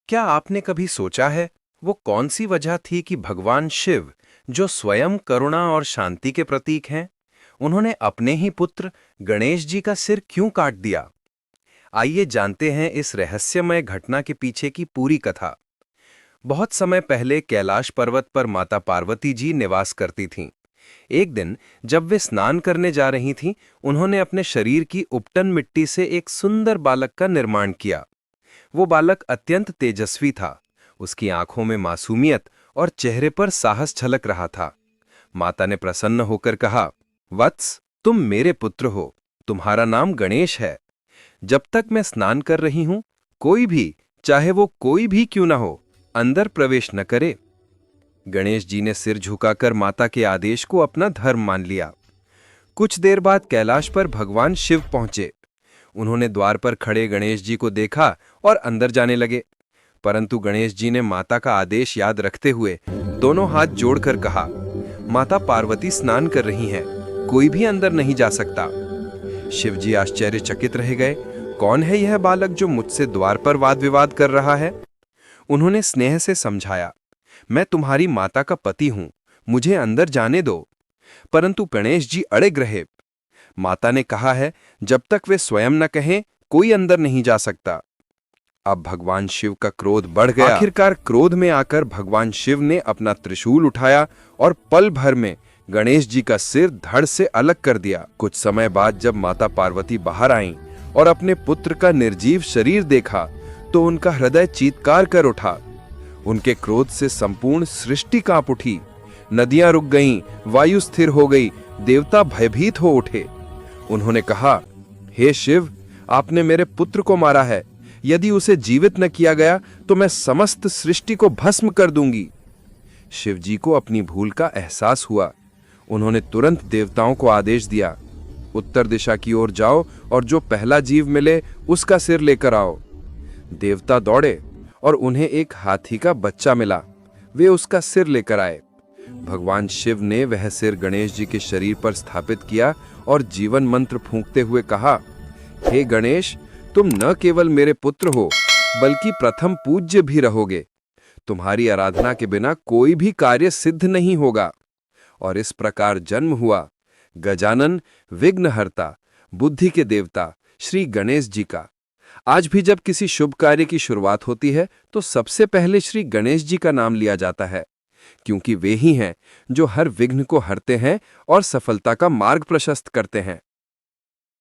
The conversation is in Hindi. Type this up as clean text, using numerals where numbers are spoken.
क्या आपने कभी सोचा है वो कौन सी वजह थी कि भगवान शिव, जो स्वयं करुणा और शांति के प्रतीक हैं, उन्होंने अपने ही पुत्र गणेश जी का सिर क्यों काट दिया? आइए जानते हैं इस रहस्यमय घटना के पीछे की पूरी कथा। बहुत समय पहले कैलाश पर्वत पर माता पार्वती जी निवास करती थीं। एक दिन जब वे स्नान करने जा रही थीं, उन्होंने अपने शरीर की उपटन मिट्टी से एक सुंदर बालक का निर्माण किया। वो बालक अत्यंत तेजस्वी था। उसकी आंखों में मासूमियत और चेहरे पर साहस झलक रहा था। माता ने प्रसन्न होकर कहा, वत्स, तुम मेरे पुत्र हो। तुम्हारा नाम गणेश है। जब तक मैं स्नान कर रही हूं, कोई भी, चाहे वो कोई भी क्यों ना हो, अंदर प्रवेश न करे। गणेश जी ने सिर झुकाकर माता के आदेश को अपना धर्म मान लिया। कुछ देर बाद कैलाश पर भगवान शिव पहुंचे। उन्होंने द्वार पर खड़े गणेश जी को देखा और अंदर जाने लगे। परंतु गणेश जी ने माता का आदेश याद रखते हुए दोनों हाथ जोड़कर कहा, माता पार्वती स्नान कर रही हैं, कोई भी अंदर नहीं जा सकता। शिव जी आश्चर्यचकित रह गए। कौन है यह बालक जो मुझसे द्वार पर वाद विवाद कर रहा है? उन्होंने स्नेह से समझाया, मैं तुम्हारी माता का पति हूं, मुझे अंदर जाने दो। परंतु गणेश जी अड़िग रहे। माता ने कहा है, जब तक वे स्वयं न कहें, कोई अंदर नहीं जा सकता। अब भगवान शिव का क्रोध बढ़ गया। आखिरकार क्रोध में आकर भगवान शिव ने अपना त्रिशूल उठाया और पल भर में गणेश जी का सिर धड़ से अलग कर दिया। कुछ समय बाद जब माता पार्वती बाहर आईं और अपने पुत्र का निर्जीव शरीर देखा, तो उनका हृदय चीत्कार कर उठा। उनके क्रोध से संपूर्ण सृष्टि कांप उठी। नदियां रुक गईं, वायु स्थिर हो गई, देवता भयभीत हो उठे। उन्होंने कहा, हे शिव, आपने मेरे पुत्र को मारा है। यदि उसे जीवित न किया गया तो मैं समस्त सृष्टि को भस्म कर दूंगी। शिव जी को अपनी भूल का एहसास हुआ। उन्होंने तुरंत देवताओं को आदेश दिया, उत्तर दिशा की ओर जाओ और जो पहला जीव मिले उसका सिर लेकर आओ। देवता दौड़े और उन्हें एक हाथी का बच्चा मिला। वे उसका सिर लेकर आए। भगवान शिव ने वह सिर गणेश जी के शरीर पर स्थापित किया और जीवन मंत्र फूंकते हुए कहा, हे गणेश, तुम न केवल मेरे पुत्र हो, बल्कि प्रथम पूज्य भी रहोगे। तुम्हारी आराधना के बिना कोई भी कार्य सिद्ध नहीं होगा। और इस प्रकार जन्म हुआ गजानन, विघ्नहर्ता, बुद्धि के देवता श्री गणेश जी का। आज भी जब किसी शुभ कार्य की शुरुआत होती है तो सबसे पहले श्री गणेश जी का नाम लिया जाता है, क्योंकि वे ही हैं जो हर विघ्न को हरते हैं और सफलता का मार्ग प्रशस्त करते हैं।